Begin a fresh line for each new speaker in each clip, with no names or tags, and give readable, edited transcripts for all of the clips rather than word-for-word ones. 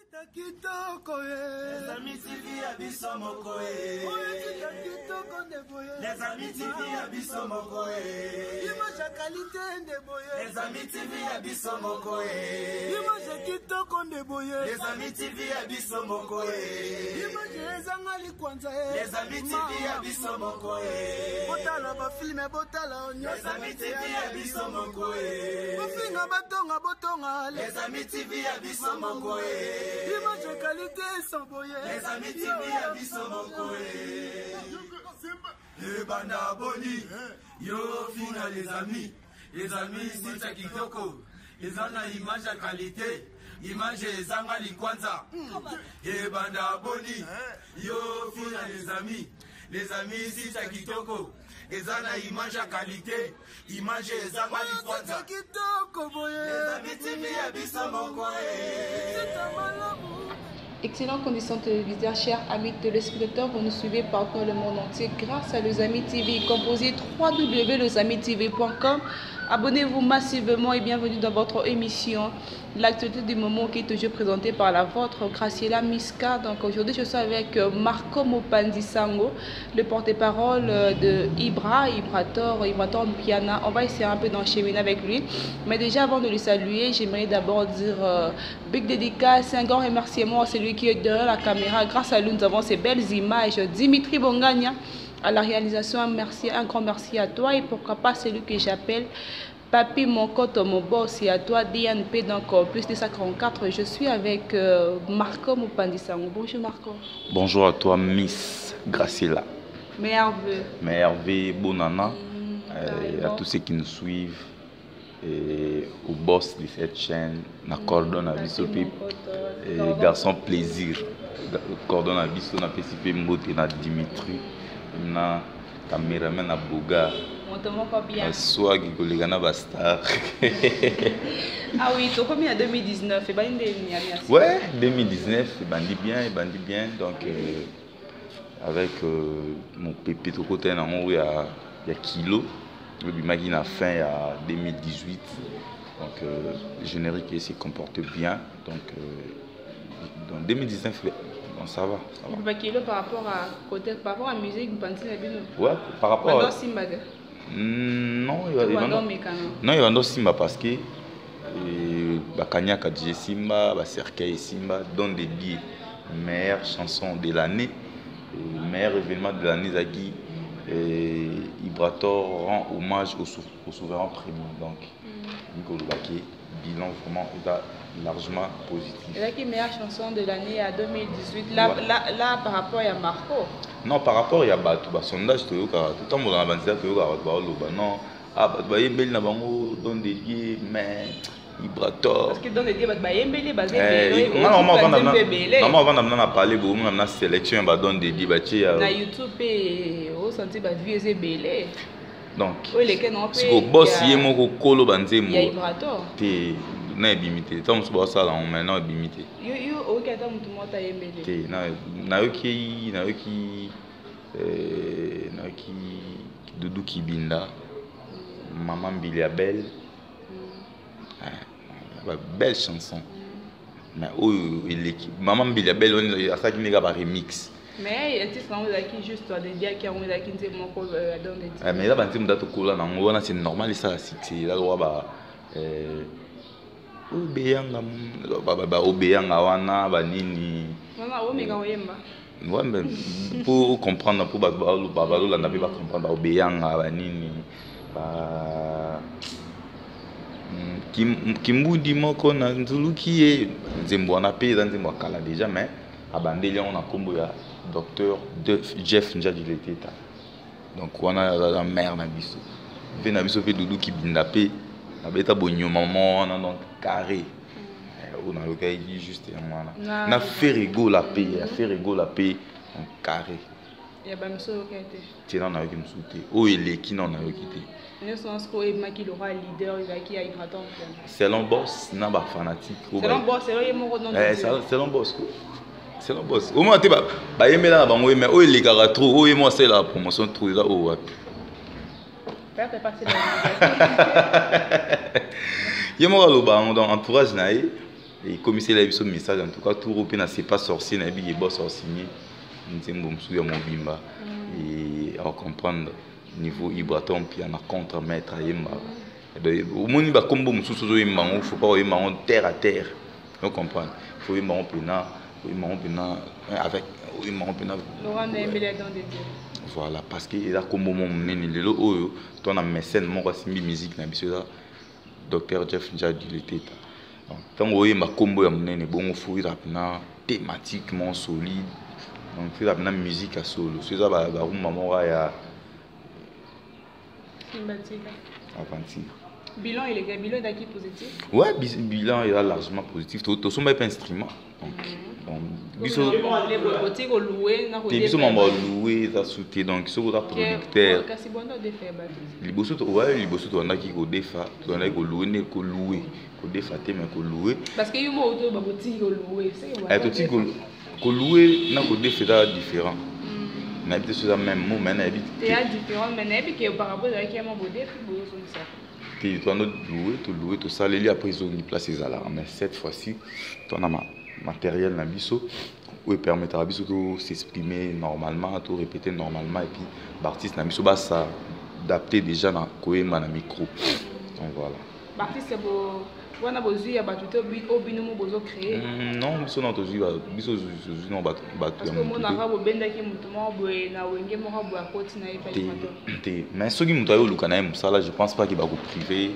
Les amis TV abisso mokoe. Les amis TV abisso mokoe.
Image qualité ndeboye.
Les amis TV abisso mokoe.
Image kitoko ndeboye.
Les amis TV abisso mokoe.
Image ezangali kwanza.
Les amis TV abisso mokoe.
Botala ba film botala onyo.
Les amis TV abisso mokoe.
Bofinga batonga botonga.
Les amis TV abisso mokoe.
Image qualité sans boye.
Les amis TV abisso mokoe. Le banda boni, yo fina les amis c'est ça kitoko, ils ont la image à qualité, image ezanga likwanza. Le banda boni, yo fina les amis c'est ça kitoko, ils ont la image à qualité, image ezanga likwanza. Les amis TV abisso mokoe.
Excellentes conditions télévisuelles, chers amis téléspectateurs, vous nous suivez partout dans le monde entier grâce à Les Amis TV. Composez www.lesamitv.com. Abonnez-vous massivement et bienvenue dans votre émission. L'actualité du moment qui est toujours présentée par la vôtre, Graciela Miska. Donc aujourd'hui, je suis avec Marco Mopanzi-Sango, le porte-parole de Ibrator Piana. On va essayer un peu d'enchaîner avec lui. Mais déjà, avant de le saluer, j'aimerais d'abord dire big dédicace, un grand remerciement à celui qui est derrière la caméra. Grâce à lui, nous avons ces belles images. Dimitri Bongania à la réalisation, un grand merci à toi. Et pourquoi pas celui que j'appelle Papi Monkoto, mon boss, et à toi DNP. Donc plus de 144, je suis avec Marco Mopanzi-Sango. Bonjour Marco.
Bonjour à toi Miss Graciela.
Merveilleux.
Bonana. Et à tous ceux qui nous suivent. Et au boss de cette chaîne, na cordon à Bissopi, garçon plaisir. Cordon à Bissopi, na Pesipe Mbote, na Dimitri, na caméraman na Boga.
On te montre bien.
Soit qui collègue na Bastar.
Ah oui, tu as combien en 2019?
Ouais, 2019, il bandit bien. Donc, avec mon pépé de côté, il y a Kilo. Le Bimagi a fin en 2018. Donc, le générique s'est comporté bien. Donc, dans 2019, bon, ça va.
Kilo par rapport à la musique, vous pensez
ouais, par rapport à...
Non,
il va dans Simba parce que Kanyaka DJ Simba, Serkei Simba donnent des billets. Meilleure chanson de l'année, meilleur événement de l'année, Zagui. Ibrator rend hommage au souverain premier. Donc, Nicolas Baké, bilan vraiment largement positif.
Et là, qui est meilleure chanson de l'année à 2018, là, ouais. Là, par rapport à Marco?
Non, par rapport à Batou, sondage, tout le temps, on a avancé, non, donne des billets, mais Ibrator.
Parce que dans les billets,
normalement, avant d'amener parler, on a une sélection, on donne des billets.
Na YouTube, on sentit que vie est belé.
Donc, si vous bossez, vous colo banzé,
il y a Ibrator.
Na bimité tant que ça là on maintenant bimité
yo OK tant que moi ta yembele
na yoki Doudou Kibinda Maman Biliabel belle chanson mais Maman Biliabel on a ça qui n'est pas remix
mais est-ce qu'on vous a qui juste toi de dire qu'il y a un qui ne mon col dans des
mais là ben tu me dates cool là on c'est normal ça c'est là droit obeyanga wana banini pour comprendre pour comprendre obeyanga banini kimbudi moko na nzuluki ye nzembo wana pe nzembo kala déjà mais abandeli on a kombo ya docteur Jeff Njadileta donc wana la mère na biso ve na biso pe Doudou Kibinda pe abeta bonyo maman donc carré on a le juste na fait rigolo la paix en carré
ya ba mso okete
tena na yoki msute o eleki na na yoki te
ne sens ko e maki le roi leader il a qui a Ibrator
selon boss na ba fanatique
selon boss
selon boss selon boss au moins te ba yemela na bango mais o elekaka trop o moi c'est la promotion trop là o wapi
passer
il y a mon dans entourage naïe Et comme c'est là, ce message, en tout cas, tout européen, c'est pas sorcier, n'a pas boss signé. Nous sommes mon bimba. Et à comprendre, niveau Ibraton, puis on a contre-maître à Yemba. Au moins, il y a comme beaucoup de choses, il ne faut pas y terre à terre. Vous comprenez? Il faut y avoir avec. Voilà, parce qu'il y a comme moment où tu as un mécène, moi, je suis musique, Dr. Jeff Njadi l'été. Donc, quand vous avez un combo, il faut thématiquement solide. Donc, il y a une musique à solo. C'est ça, il y a aventure.
Bilan, il est bilan d'acquis positif?
Ouais, bilan est largement positif. Tout le monde est instrument. Donc, biso loué, ça sauté. Donc, ce qu'on a producteur. Liboso, ouais, liboso, on a qui go défa, on a qui loué, ko loué, ko défa, mais ko loué.
Parce que yomo auto ba boti ko loué, c'est
ouais. Tout petit ko loué, na ko défa différent. On habite sur le même mot, mais on habite.
C'est différent, mais on habite que par rapport à qui a mon beau défi, beau son ça.
Tu dois louer, tout ça, les après ils ont placé les alarmes. Mais cette fois-ci, tu as un matériel dans biso qui permet à biso de s'exprimer normalement, de répéter normalement, et puis l'artiste dans biso s'adapter déjà dans le micro. Donc voilà.
L'artiste c'est beau. On a besoin de battre au binôme besoin créer.
Non, biso non biso non battre.
Parce que mon arabe benda qui mutumo boy na wenge mo habo akoti na ifa.
Mais ce qui mutumo lukana ça là je pense pas qu'il va vous priver.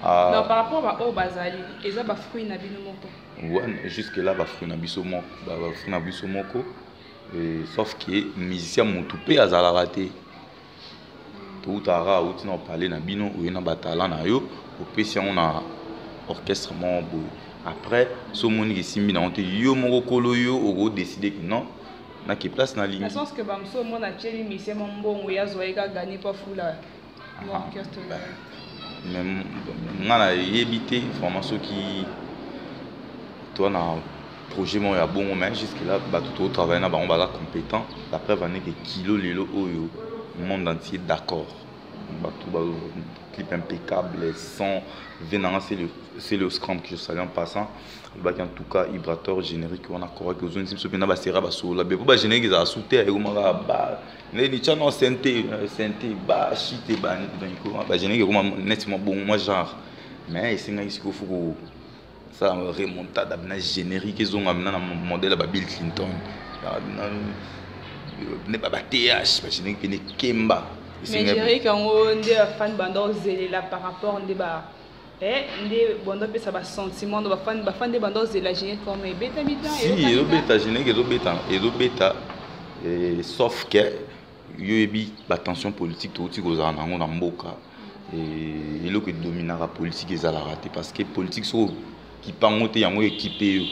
Non, par rapport au bazali, ils ont des fruits na binôme.
Ouais, jusque là ba fruits na biso moko, ba fruits na biso moko. Sauf que musicien mutupé azala raté. Tout ara ou tino parler na bino ou na batala na yo, au pesi on a orchestre mon beau. Après, ce monde qui s'est mis dans le yo mon colo yo, on a décidé que non, na qui place na ligne.
La sens que bamso mon a tcheli mi c'est mon bon ou ya zoega gagner pas fou là. Mon orchestre.
Même on a évité formation qui toi na projet mon ya bon mais jusque là ba tout travail na ba on ba la compétent. Après va né que kilo lelo oyo monde entier d'accord. Ba tout ba clip impeccable, les sons venant, c'est le scrum que je salue en passant. En tout cas, Ibrator générique, on a correct aux zones, si on a basé sur la béba générique, ils ont sauté, et on a bah, les channels synthé, bah, chité, bah, donc, générique, on a nettement bon, moi genre, mais c'est un qu'il faut ça remontada, générique, ils ont amené un modèle à Bill Clinton, ne pas TH, générique, ne Kemba.
Mais je dirais qu'on est fan bandor zéla par rapport à débat. Ndé bandor peut ça va sentiment de fan de bandor zéla génie comme bêta bêta.
Si, il bêta génie, il bêta, sauf que il y a eu l'attention politique tout ce qu'on a en Mboka et il que dominera politique ils allaient rater parce que politique sont qui pas monter en équipé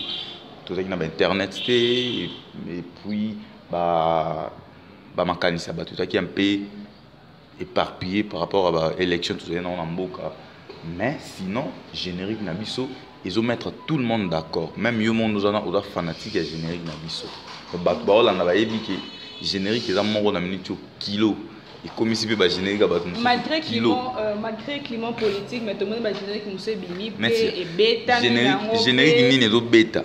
tout ça qui n'a pas internet et puis bah mécanisme tout ça qui est un peu éparpillé par rapport à l'élection tout ça en Mboka. Mais sinon générique nabiso ils ont mettre tout le monde d'accord, même yo monde nous a fanatique à générique nabiso bah on a yebi que générique ils ont mort na minute kilo et comme ici ba générique ba
malgré climat politique mais tout le monde ba générique nous bimi et bêta
générique ni ne do bêta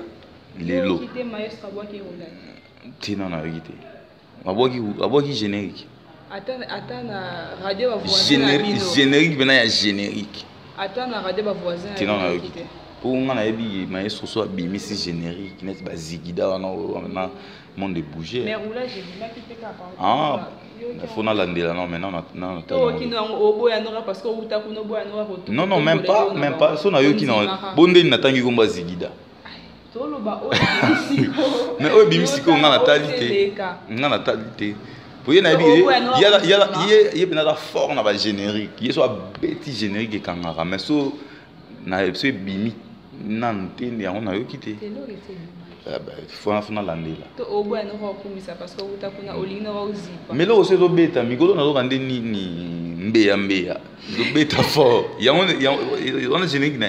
lelo
quitter maestro bois qui roule
tino na vérité aboki générique
attends na radio ba voisin
générique bena ya générique
attends na radio ba voisin
tino na vérité pour on a yebi maestro so bimi si générique net ba zigida wana monde de bouger
mais roulage j'ai dit là qui fait capable
ah il faut na landela non maintenant non
qui non au boya nora parce que uta kuno boya nora
non même pas so na yo qui non bonde na tangi komba zigida
tolo ba o bimisiko
mais o bimisiko na natalité pour y na bi il y a fort na ba générique il soit petit générique kangara mais so na so bimi nante ne on a yo quitté faut na landela
to o boya nora kumisa parce que uta kuna olina wa uzipa
mais là aussi do beta mikolo na do kande ni mbeya do beta fort il y a générique na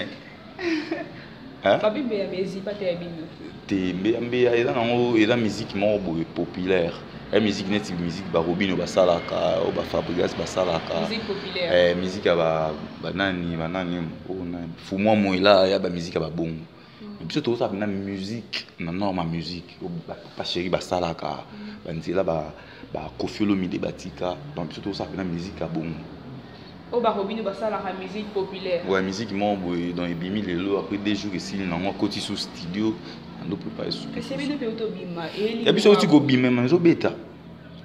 Papi Béa mais pas terrible.
Béa il a musique populaire. La musique net musique barobino basalaka ou ba Fabrigas basalaka.
Musique populaire.
Musique ba banani. Fumwa moila ya ba musique ba bongo. biso to ça na musique na norma musique pas chéri ba salaka ba nzela ba Koffi Olomide batika donc biso to ça na musique a bon
o ba robino ba salaka musique populaire
ouais musique mon dans ebimi lelo après 2 jours ici na ngo koti sous studio ando préparer sous
c'est bien de autobima
et biso oti ko bima manzo beta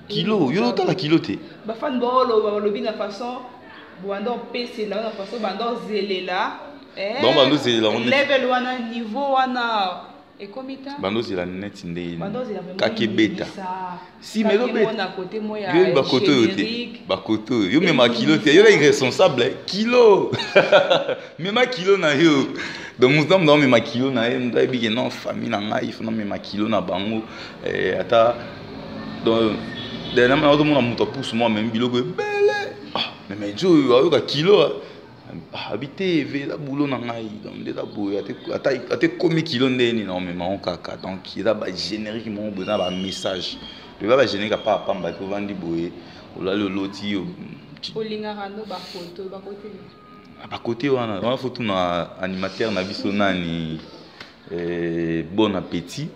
kilo yo ta la kilo te
ba fan bolo ba lobina façon boando pc là na façon bando zelela
donc bando zelela on
level wana niveau wana et komita
bando zelela net ndé
bando zelela
kake beta si mais lo beta
na côté mo ya
yo ba koto yo te ba koto yo même ma kilo te yo là irresponsable kilo même ma kilo na yo donc nous sommes dans mes kilo na yo nda bi non famille na ngai faut non mes kilo na bango ata donc dernièrement tout le monde a monté pousse moi même biloko belle mais jo yo ka kilo habiter la boulot na ngai donc déjà boya ate komi kilo ndeni non mais mon kaka donc il a ba générique mon besoin ba message le ba générique pas pamba to vandi boye ola le loti
olinga rando ba photo ba côté
ba côté wana photo na animateur na biso nani bon appétit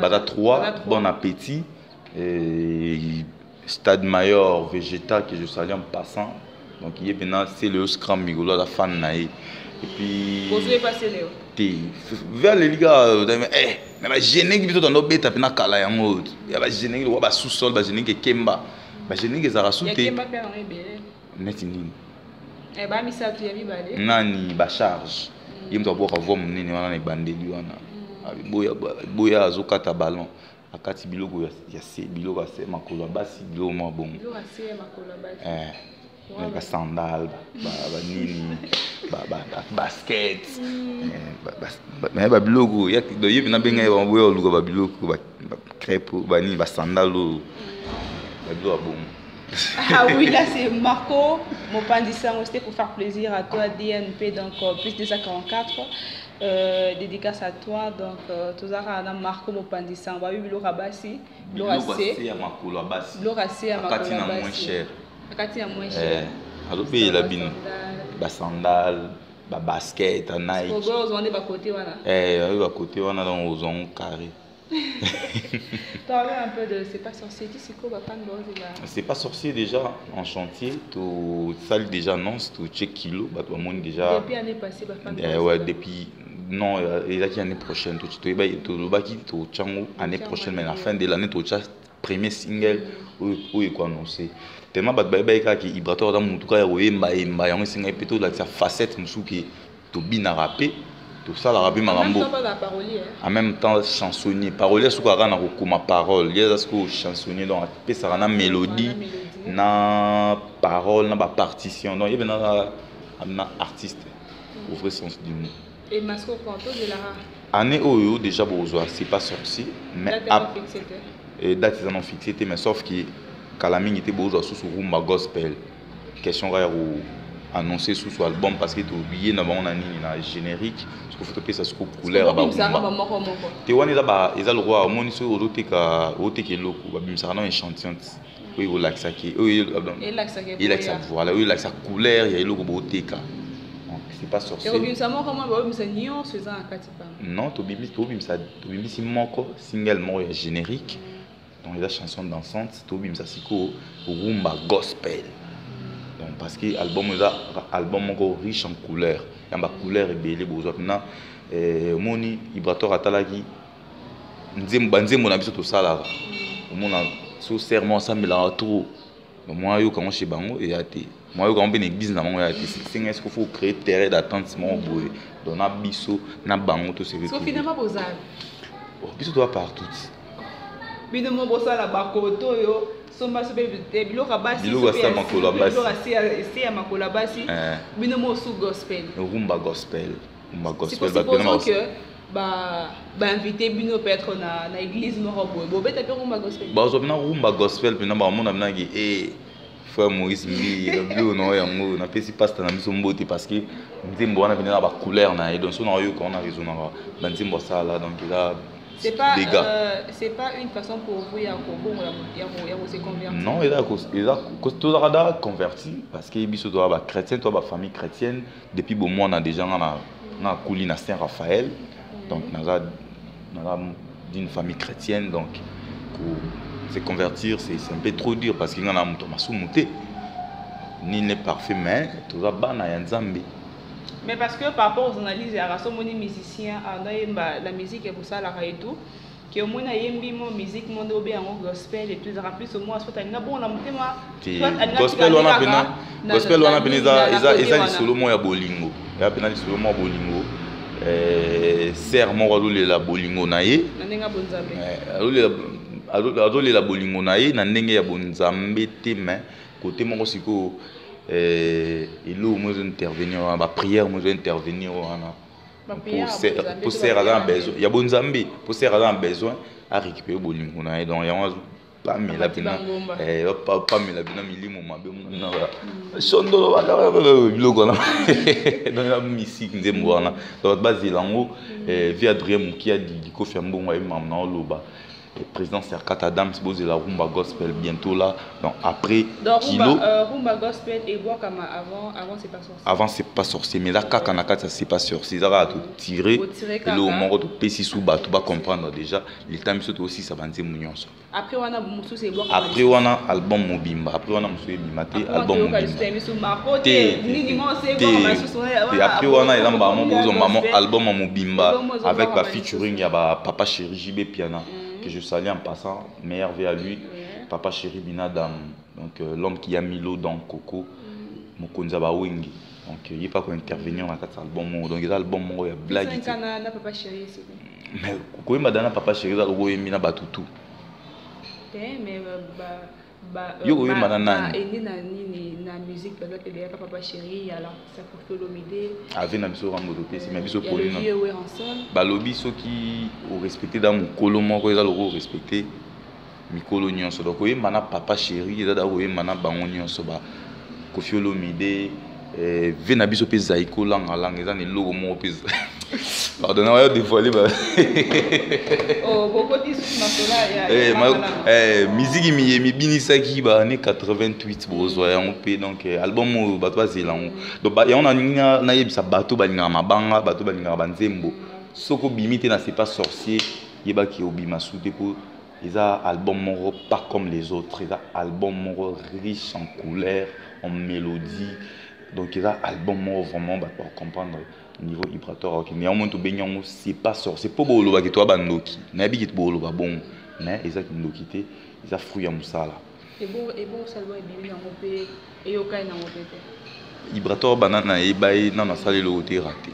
bada 3 bon appétit Stade Mayor végétal que je salue en passant. Donc il est maintenant c'est le Scrum Migolo la fan naï. Et puis
vous avez passé Léo.
Vers les gars mais ba générique plutôt dans nos bêta pena kala ya mode. Ya ba générique wa ba sous-sol ba générique Kemba. Ba générique za rasouté.
Kemba père en ébélé.
Netini.
Ba mi sa tu ya mi balé.
Nani ba charge. Il me doit voir voir mon nini wana na bandeli wana. Boya azokata ballon. Akati biloko ya se biloko ya makolo basi biloko mo bon
biloko ya makolo basi
ba sandal ba nini ba basket mais ba biloko ya do yebi na benga ba boya luko ba biloko ba crêpe ba nini ba sandal ba biloko bon.
Ah oui, là c'est Marco Mopandisango, c'était pour faire plaisir à toi DNP, donc plus 244. Dédicace à toi, donc tout ça à Marco Mopandisango. Bah oui, Laura Bassi, Laura C. Laura C à Marco Bassi. Katina moins cher.
Alors puis la bine, ba sandal, ba basket, Nike.
Au gros, on est bas côté voilà.
Bas côté on a dans aux ongles carrés.
Parler un peu de c'est pas sorcier, c'est quoi
c'est pas sorcier déjà en chantier, tu salle déjà annonce, tu check kilo, bah toi monde déjà.
Depuis l'année passée,
ouais depuis non il y a qui année prochaine, tu bah tu bah qui tu chango année prochaine mais à la fin de l'année tu as premier single où est quoi annoncer. Tellement bah bah qui vibrateur dans mon tout cas oyemba emba yango single plutôt la facette musuki to bien rapper. Tout ça la rapper marambo. En même temps chansonnier, parolier sous quoi na ma parole, il y a ce que chansonnier donc ça a na mélodie, na parole, na ba partition. Donc il y a na artiste au vrai sens du mot.
Et Masco Quanto de la
année où déjà bourgeois, c'est pas sorti mais date ils en ont fixé mais sauf que Kalaming était bourgeois sous rumba gospel. Question rare ou annoncé sous son album parce que tu as oublié na générique parce qu'il faut que ça se couleur ba te wani za le roi moni so oteka loko ba bimsara na échantillon oui au lac saki oui il lac voilà oui lac sa couleur ya loko boteka donc c'est pas sorcier
et bimsama comment ba bimsa nion faisant akatipa
non to bimsi moko single mo ya générique donc la chanson dansante to bimsa siko rumba gospel. Donc, parce que l'album est riche en couleurs. Il y a des couleurs et belles. Moni, vibrateur atalagi. Nzembo na biso to sala. Mona so serment ça me la trop. Moi yo quand chez bango et até. Moi yo quand ben église na bango et até. C'est est-ce qu'il faut créer terrain d'attente mon boy. Donc na biso na bango to se retrouver.
So finalement bozal.
Biso doit partout.
Bino mo bosala bakoto yo. Somba sobe biloko basi c'est à makola basi bino mo sous gospel
rumba gospel
c'est possible que ba invité bino peut-être na église moko boye bo beta pe rumba gospel
ba zo na rumba gospel pena ba mona na ki frère Maurice Mbi le bleu no yango na pesi pastor na biso mbote parce que nzembo wana bina ba couleur na et donc so na yo ko na raison na nzembo sala donc là
c'est pas une façon pour vous ya se convertir.
Non, il a tout converti parce que biso doit ba chrétien, toi ba famille chrétienne depuis bon mois on a déjà na couli na Saint-Raphaël donc naza d'une famille chrétienne donc pour se convertir c'est un peu trop dur parce qu'il y en a muto masumuté ni n'est parfait mais tout ça bana ya nzambe.
Mais parce que par rapport aux analyses il y a moni musicien la musique et pour ça la et tout que au moins yembi mo musique monde obe en gospel et tout ça plus au moins soit na bon na mutema
gospel wana pena eza li solo mo ya bolingo ya pena li solo mo bolingo ser mo la bolingo na ye
na nenga bonzambe
la bolingo na ye na ndenge ya bonzambe te mais côté moko siko elo mo intervenir ba prière mo intervenir wana pour ser à besoin il y a bonzambe pour ser à besoin à récupérer bolingo na ye donc ya pas mais la pena pas mais la pena milimo mabe na sondolo baka biloko na dans la musique nzembo wana donc base lango via Adrien Mukia di Kofi Mbongo et mam na loba président Serkat Adams bose la rumba gospel bientôt là donc après
donc,
kilo
rumba gospel et bois comme avant c'est pas sorcier
avant c'est pas sorcier mais là kakana ça c'est pas sorcier ça va tout tirer le moro to pesi sous ba to ba comprendre déjà les temps surtout aussi ça va nzembo nyonso
après on a musu c'est bois
après on a album mobimba après on a musu bimate album mobimba et après on a elamba mon bozo maman album mobimba avec ba featuring ya ba papa chéri JB Piana que je salue en passant, meilleur vie à lui, Papa Chéri Binadam, donc l'homme qui a mis l'eau dans Coco, Mokonza Bawingi, donc il n'y a pas qu'à intervenir dans cet album, donc il y a l'album il y a blague.
Papa Chéri,
mais quand il a Papa Chéri, il y a mis Batutu.
Mais
yo oui manana
et na musique peut-être il y a Papa Chéri alors ça pour que l'omidé
avec na biso rambo doté c'est ma biso polina
ba
lobi ceux qui au respecter dans mon colo moko ils ont respecter mikolo nyonso donc oui mana Papa Chéri ils da oui mana bango nyonso ba Kofi Olomide vena biso pe zaiko langa eza ne logo mo pe pardon on va dévoiler
oh beaucoup de sous
musique mi binisaki ba année 88 bozoya on pe donc album bato bazelango donc ya on a na yebisa bato balinga mabanga bato balinga banzembo soko bimite na c'est pas sorcier yeba ki obima soute pour eza album moro pas comme les autres eza album moro riche en couleurs en mélodie donc il y a un album vraiment pour comprendre niveau vibratoire mais on monte au baignon c'est pas sorcier c'est pas beau le qui toi bandoki mais bien beau le bon mais ils ont qui ils ont fruit à moussala
et bon ça doit être bien en paix et au cas dans paix
vibratoire banana et bail non na salle le côté raté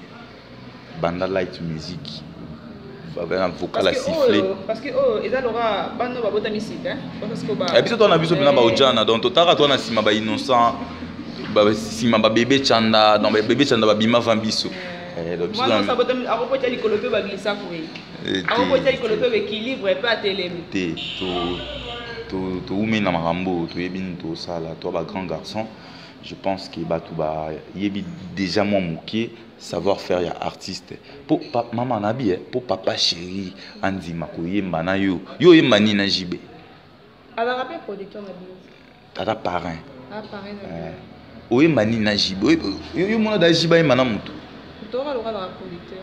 banda light music vocal à siffler
parce que ils ont l'aura bando ba bota musique hein parce que ba
et puis toi on a vu sur bina ba ojana donc totara toi na sima ba innocent si ma bébé chanda non bébé chanda ba bima vambiso
moi non ça botem a propos tali kolope ba glissa koui a propos tali kolope équilibre et pas télém
té to umena marambo to yebini to sala toi ba grand garçon je pense que batu ba yebi déjà moi moké savoir faire ya artiste pour maman nabi pour Papa Chéri andima ko yemba na yo yemani na jibe
alors rappel producteur na bio
tata parrain
parrain
oui mani na jibe yo mona da jiba e mana mutu
to va le droit de producteur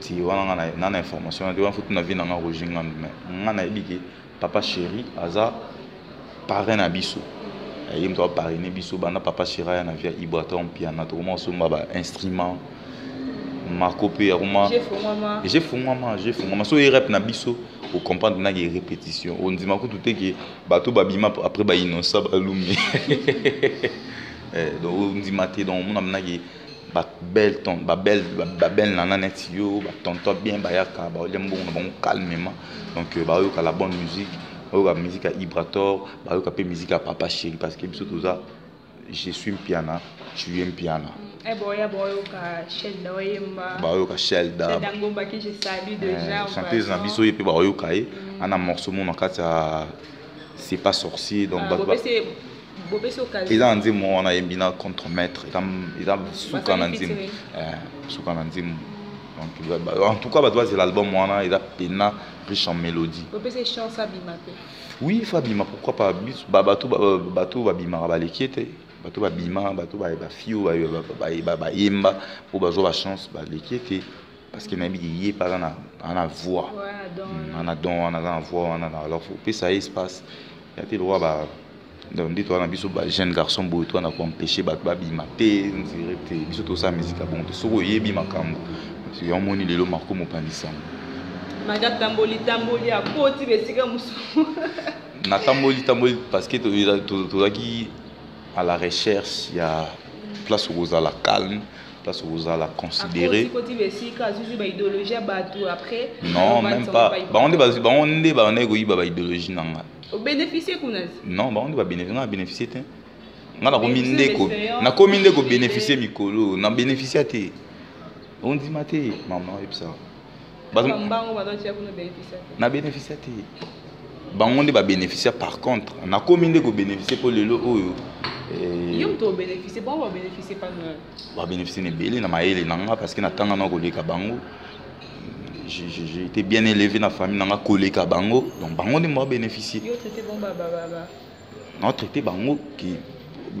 ti wana na information de wan futu na vie na Roger Ngambi mais ngana ebiki Papa Chéri aza parrain na biso et il doit parrainer biso bana Papa Chéri na via Ibraton piano to mo so ba instrument Marco pe aroma j'ai fongama so rep na biso pour comprendre na les répétitions on dit mako tout que bato babima après ba innocent balumi donc on dit maté donc on amena ki ba belle ton ba belle nana net yo ba tonto bien ba yaka ba lembo na bon calmement donc ba yo ka la bonne musique ba yo ka musique à Ibrator ba yo ka pe musique à Papa Chéri parce que biso tout ça je suis un piano tu es un piano
boya ka Shelda oyemba
ba yo ka Shelda
ngomba ki je salue déjà
chanteuse na biso yepe ba yo ka ana morceau mon kata c'est pas sorcier donc ils ont dit moi on a embina contre-maître ils ont soukananzim donc en tout cas c'est l'album moi il a pena riche en mélodie
c'est chance abima
oui Fabima pourquoi pas bateau babima balekete bato babima bato bafio bayemba po bazwa bachance baleki ete parce que nayebi ye mpa ana voix ana don wana aza na voix wana alors faut opesa ye espace ya te lokwa nde towana biso bajeune garçon boye towana koempêche bato babima te ndire te biso tosala musike bon te soki oyebi makambo yo omoni lelo Marco Mopanzi Sango
natamboli akoti besika mosusu
natamboli parce que tozalaki à la recherche ya place où ozala calme place où ozala considéré non même pas bango nde koyiba baidéologie na nga non bango nde babénéficie nga babénéficie te nga nakomi nde kobénéficie mikolo na bénéficia te ondima te mama oyebisa na bénéficia te bango nde babénéficia par contre nakomi nde kobénéficie mpo lelo oyo babénéficie na ebele na mayele na nga parce que natanga na koleka bango j'ai été bien élevé na famille na nga koleka bango donc bango nde mo babénéficie na traité bango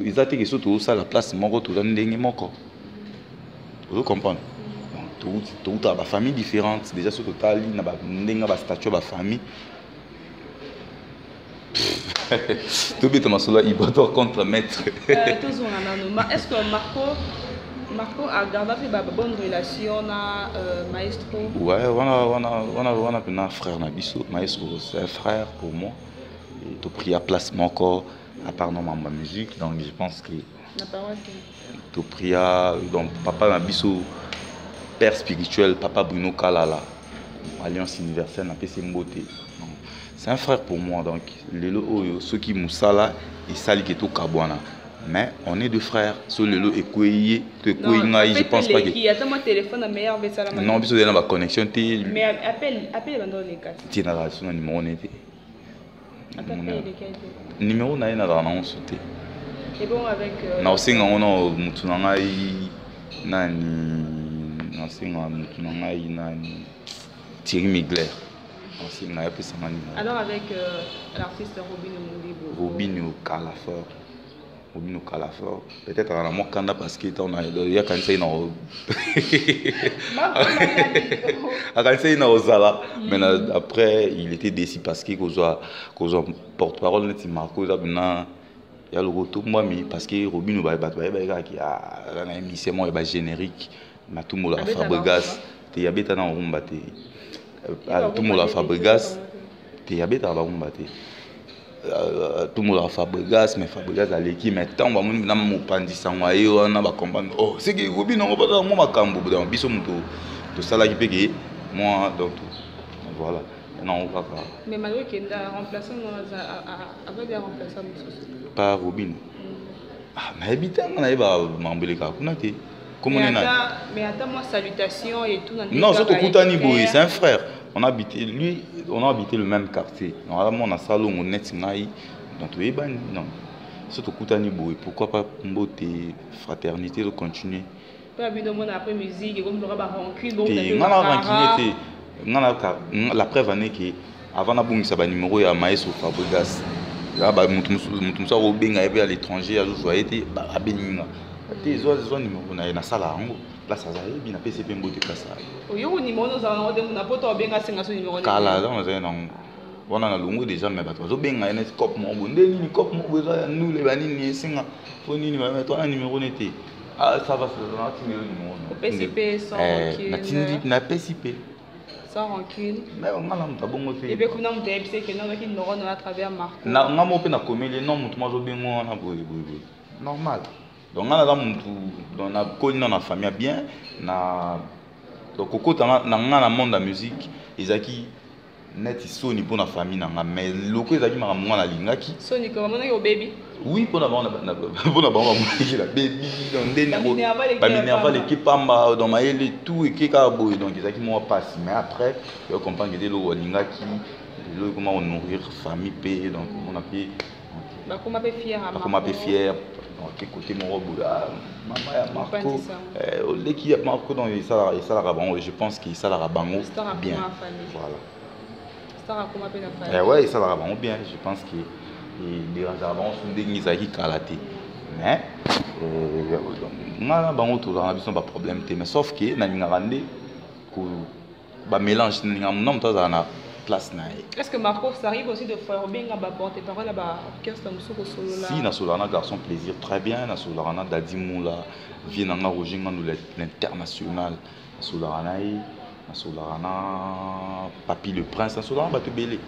eza te keso tozosala place moko toza ndenge moko ozo comprendre touta bafamille différente déjà so totali na ndenge bastatut ya bafamille tobeta masolo ibato contre maître
est-ce que Marco a gardé une bonne relation na maestro?
Ouais, on a un frère na biso, maestro c'est un frère pour moi. Et tu pris à place encore à part non ma musique, donc je pense que tu pris à donc papa na biso père spirituel, papa Bruno Kalala, Alliance universelle na PC Mbote. C'est un frère pour moi, donc ceux qui moussala et sali keto kabwana. Mais on est deux frères. Sur le lot et je pense pas que.
Attends, mon téléphone a meilleur mais
non, parce que dans ma connexion
mais appelle dans les cas.
Tu as la son numéro n'était.
Appelle
numéro n'a rien à voir non sauté.
Et bon avec
na osenga ono mutu na ngai nani na osenga mutu na ngai nani Thierry Migler.
Alors avec l'artiste
Robinho Calafor. Robinho Calafor. Peut-être à la Mokanda parce qu'il y a quand il Ozala. Mais après, il était déçu parce qu'il y a porte-parole de Marco. Il y a le retour moi parce que Robinho qui a une émission générique. Tout le monde a Fabregas. Il y a des gens tout le monde a Fabregas. Il y a des gens tout le monde a Fabregas, mais Fabregas a l'équipe. Mais tant que nous avons Mopanzi Sango, on a comprendre. Oh, c'est que Robinho on va pas moi macambo. Donc biso muto to sala qui pege moi donc voilà. Non, on va pas.
Mais malgré qu'il y a un remplaçant avec des remplaçants
pas Robinho. Ah, mais habitant on a pas mambeleka kuna te.
Mais attends moi salutation et tout.
Non, surtout Koutani Boy, c'est un frère. On a habité le même quartier. Normalement on a salon on net ngai donc tu es ban non. Surtout Koutani Boy, pourquoi pas mbote fraternité de continuer.
Pas bien de mon après musique comme l'aura rancune bon
la preuve année que avant na bungisa ba numéro ya maestro Fabregas. Là ba mutu musa robenga ebe à l'étranger à joie été ba abeninga. Des autres numéros na sala ngo là ça va bien PCP mbote kasa.
Oyo numéro za na poto benga singa so numéro.
Kala dans za na wana na lungu déjà mais bato zo benga ene cop mo bonde ni cop mo besoin nous les banini singa fo nini mais toi numéro n'était ah ça va se numéro
PCP sans rancune
na PCP
sans rancune
mais on a la bongo te
et puis kuna mute epse que non qui n'aura à travers Marco
na ngamo pe na komeli non mutu mazo bengo na boy normal. Donc on a dans la colline dans la famille bien na donc au dans le monde de la musique ils acquis net soni pour la famille mais loko ils acquis ma moi la lingaki
soni comme on est au baby
oui pour la baby donc minerva l'équipe pamba dans ma ele tout et qui boy donc ils acquis moi passe mais après je comprends que des lo lingaki comment on nourrir famille paye donc on a payé
comment peut fier
côté mon robot maman ya Marco l'équipe Marco dans ça la rabango je pense qu'il ça la rabango bien voilà
star comment peut la famille
ouais ça la rabango bien je pense que les rabango sont des nizaki kalaté mais nga bango to na biso ba problème te mais sauf que na ngarande ko ba mélange na nom to na place na.
Est-ce que Marco ça arrive aussi de faire bien ba porte-parole là ba orchestre musoko solo là?
Si na solo na garçon plaisir très bien na solo na Dadimoula vient na Rojinga nous l'international na solo na na solo na Papi le Prince na solo na ba te belé.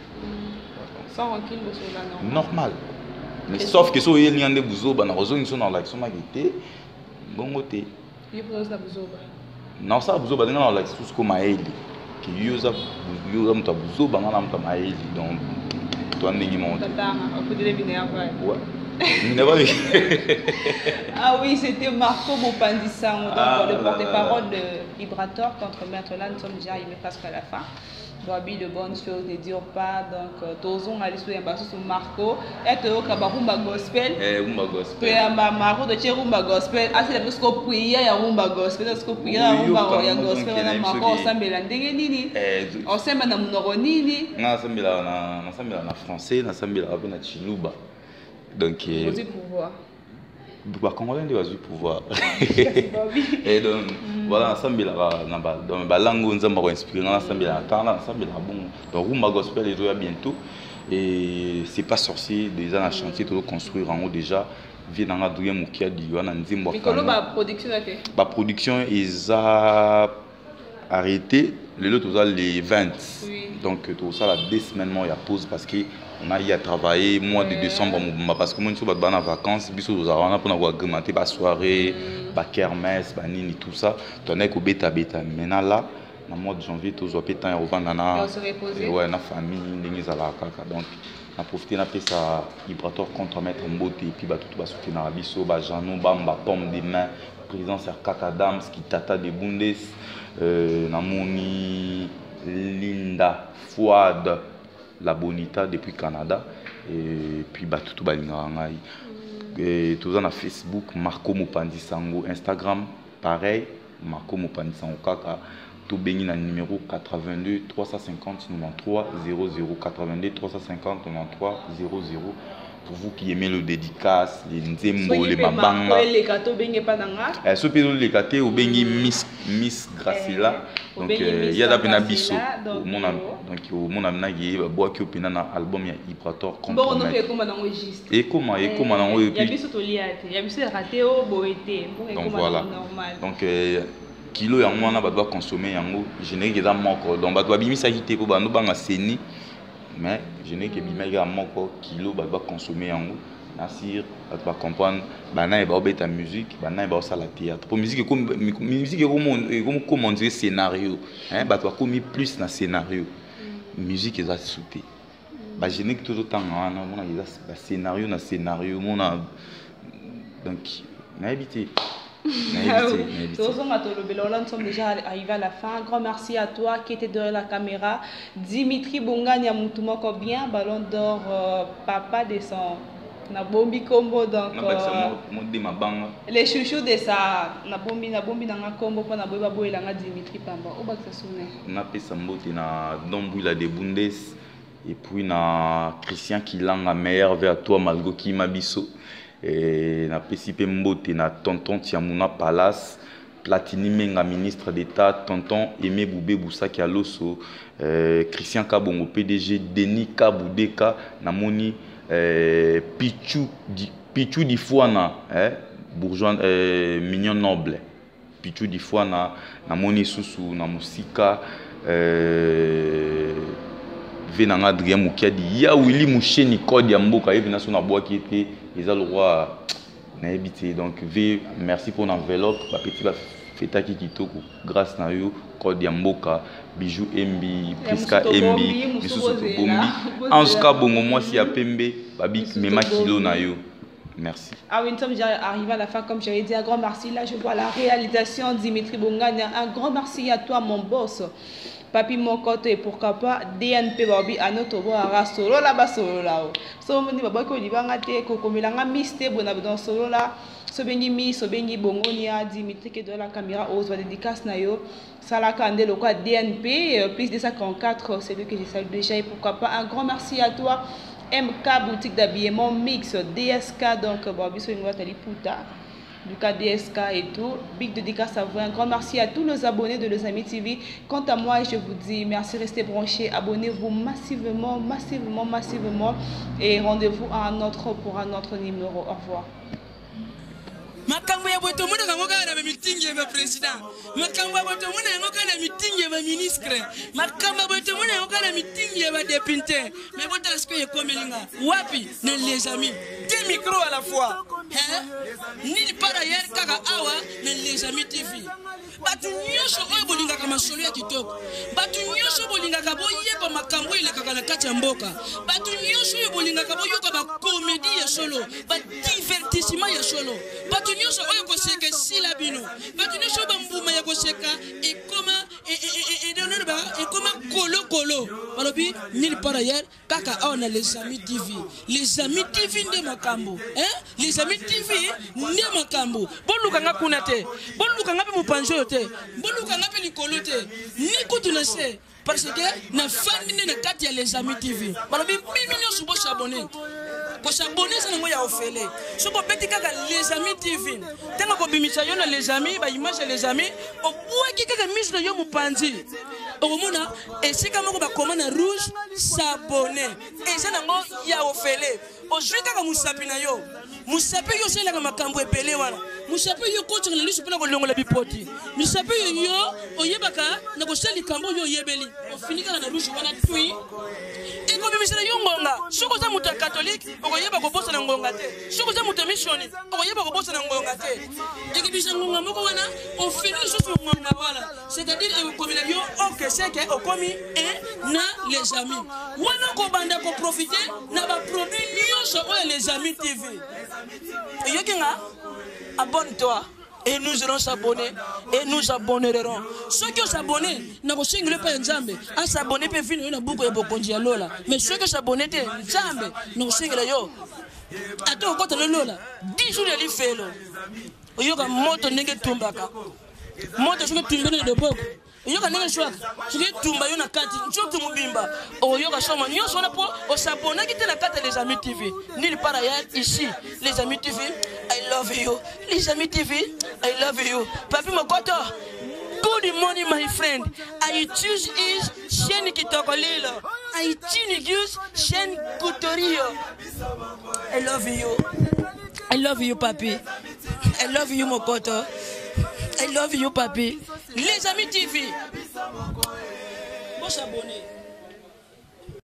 Sans rancune de solo non.
Normal. Mais sauf que so yeli ande buzoba na rozo nso na l'action magité bongo te.
Il pose la buzoba.
Non ça buzoba na l'action tout ce comme maeli qui yoza mta buzoba na mta maeli donc toi ndingi monte.
Tata, on peut deviner après.
Ouais.
Ah oui, c'était Marco Mopanzi-Sango, donc le porte-parole de Vibrator contre Maître Là, nous sommes déjà arrivés presque à la fin. Boabi de bonnes choses, ne dire pas. Donc, Tozon a l'histoire d'un bassou sur Marco. Et tu as Rumba Gospel.
Rumba Gospel.
Tu as Marco de Rumba Gospel. Ah, c'est parce qu'on prie à Rumba Gospel. Parce qu'on prie à Rumba Gospel. On a Marco ensemble à Nini. Ensemble à Monoronini.
On a ensemble à français, on a ensemble à Chiluba. Donc,
vas-y pouvoir.
Congolais de vas-y pouvoir. Et donc, voilà, ensemble dans la langue, on s'est inspiré, ensemble à Tana, ensemble à bon. Donc, Rumba Gospel est joué bientôt. Et c'est pas sorcier, déjà dans le chantier, tout construire en haut déjà. Vient dans la douille Moukia Diwan, en Zimbo.
Mais comment la production a fait?
La production, ils ont arrêté les 20.
Oui.
Donc, tout ça, 2 semaines, il y a pause parce que on a eu à travailler mois de décembre parce que moi je suis en vacances biso nous avons pour agrémenter la soirée la kermesse nini tout ça tandis que beta maintenant là dans mois de janvier tous au pétan au vandana ouais na famille ndenge za la kaka donc na profiter na pesa Vibrator contre Maître Mbote et puis ba tout ba soutenir na biso ba Janou Bamba pomme des mains président Serkata Adams qui tata de Bundes na moni Linda Fouad la Bonita depuis Canada et puis tout balinga et tout ça na Facebook Marco Mopanzi-Sango, Instagram pareil Marco Mopanzi-Sango kaka tout bengi na numéro 82 350 93 00 82 350 93 00 pour vous qui aimez le dédicace les nzembo les mabanga
les gâteaux bengi pas nanga
so pe les gâteaux ou bengi Miss Gracila donc il y a d'abord biso mon ami donc mon ami na yé bois qui opina na album ya Vibrator contre
bon on peut comment dans registre
et comment dans
il y a biso to liate il y a biso raté au boité
donc voilà donc kilo ya mwana ba doit consommer yango générique eza moko donc ba doit bimisa hité po bando banga seni mais générique bimaka moko kilo ba doit consommer yango nasir ba comprendre bana ba obeta musique bana ba sala théâtre pour musique comme comment dire scénario hein ba doit commis plus na scénario musique eza sauté ba générique tout autant wana mona eza scénario na scénario mona donc na habité.
Nous sommes déjà arrivés à la fin. Un grand merci à toi qui était derrière la caméra. Dimitri Bongania Moutoumoko bien, ballon d'or, papa de son. Na bombi combo donc les chouchous de ça na bombi na combo pour na boiba boy la Dimitri Pamba au bak ça sonne
na pesa mbote na Dombouila de Bundes et puis na Christian Kilanga meilleur vers toi Malgo qui mabiso et na pesipe mbote na tonton Tiamuna Palace Platini Menga ministre d'État tonton Aimé Boubé Boussaki Aloso Christian Kabongo PDG Denis Kaboudeka na moni Pichou di Fouana bourgeois mignon noble Pichou di Fouana na moni susu na musika venanga Adrien Mukiadi ya Willy Moucheni code ya mboka yebi na sona bois qui était ils ont le roi na habité donc merci pour l'enveloppe ba petit ba feta ki kitoko grâce na yo code ya mboka bijou MB Priska MB misusu to bombi anska bongo moi si ya pembe babi mema kilo na yo merci.
Ah oui, nous sommes déjà arrivés à la fin, comme j'avais dit, un grand merci. Là, je vois la réalisation Dimitri Bongania. Un grand merci à toi, mon boss. Papi Mokoto et pourquoi pas DNP Babi à notre bois solo là-bas solo là. So moni baba ko libanga te ko komelanga miste bona dans solo là. So bengi bongonia Dimitri qui de la caméra ose va dédicace na yo. Sala kande le quoi DNP plus de 54 c'est lui que je salue déjà et pourquoi pas un grand merci à toi. MK boutique d'habillement mix DSK donc bon biso ngwatali puta du cas DSK et tout. Big dédicace à vous. Un grand merci à tous nos abonnés de Les Amis TV. Quant à moi, je vous dis merci, restez branchés, abonnez-vous massivement, massivement, massivement. Et rendez-vous à un autre pour un autre numéro. Au revoir.
Makambo ya boto muna kangoka na meeting ya president. Makambo ya boto muna kangoka na meeting ya ministre. Makambo ya boto muna kangoka na meeting ya député. Mais boto asko ye komelinga. Wapi ne Les Amis. Deux micros à la fois. Hein? Ni par ailleurs kaka awa ne Les Amis TV. Batu nyosho oyo bolinga kama solo ya kitoko. Batu nyosho bolinga kabo yeba makambo ile kaka na kati ya mboka. Batu nyosho oyo bolinga kabo yoka ba comédie ya solo, ba divertissement ya solo. Batu nyosho oyo koseka sila bino. Batu nyosho ba mbuma ya koseka et comment kolo. Balobi nil par ailleurs kaka awa na Les Amis TV. Les Amis TV nde makambo. Hein? Les Amis TV nde makambo. Boluka nga kunate. Boluka nga pe mupanjo te. Boluka nga pe likolo te. Ni kutu na se. Parce que na fandi na kati ya Les Amis TV. Balobi mimi nyoso bo s'abonner. Ko s'abonner ça ngo ya ofele. Soko beti kaka Les Amis TV. Tenga ko bimisa yo na Les Amis, ba image ya Les Amis, o buaki kaka mise yo mupanzi. Okomona esika moko ba commande rouge s'abonner. Et ça ngo ya ofele. Ozwi kaka musapi na yo. Musapi yo sela kama makambo epele wana. Musapi yo ko tshela lisu pena ko longola bipoti. Musapi yo oyebaka na ko seli kambo yo yebeli. Ofinika na rouge wana tui. Eko bimisela yo ngonga. Soko za muta catholique okoyeba ko bosa na ngonga te. Soko za muta missioni okoyeba ko bosa na ngonga te. Eki bisa ngonga moko wana ofini susu ngonga wala. C'est-à-dire ekomela yo ok c'est que okomi na Les Amis. Wana ko banda ko profiter na ba produit nyonso oyo Les Amis TV. Yokinga abonne-toi et nous allons s'abonner et nous abonnerons. Ceux qui s'abonnent, n'a pas single pas Nzambe. À s'abonner peut finir une boucle et bokonji lola. Mais ceux qui s'abonnent Nzambe, nous single yo. Attends quand le lola. 10 jours de l'ifelo. Oyoka moto nenge tumbaka. Moto suka tumbene de boko. Oyoka nenge swaka. Suka tumba yo na kati. Nchoto mubimba. Oyoka soma nyonso na po o s'abonner qui te la carte Les Amis TV. Nulle part ailleurs ici. Les Amis TV, I love you. Les Amis TV, I love you. Papi Mokoto, good morning my friend. I choose is chaîne kitoko lilo. I choose chaîne kutorio. I love you. I love you papi. I love you Mokoto. I love you papi. Les Amis TV. Bon s'abonner.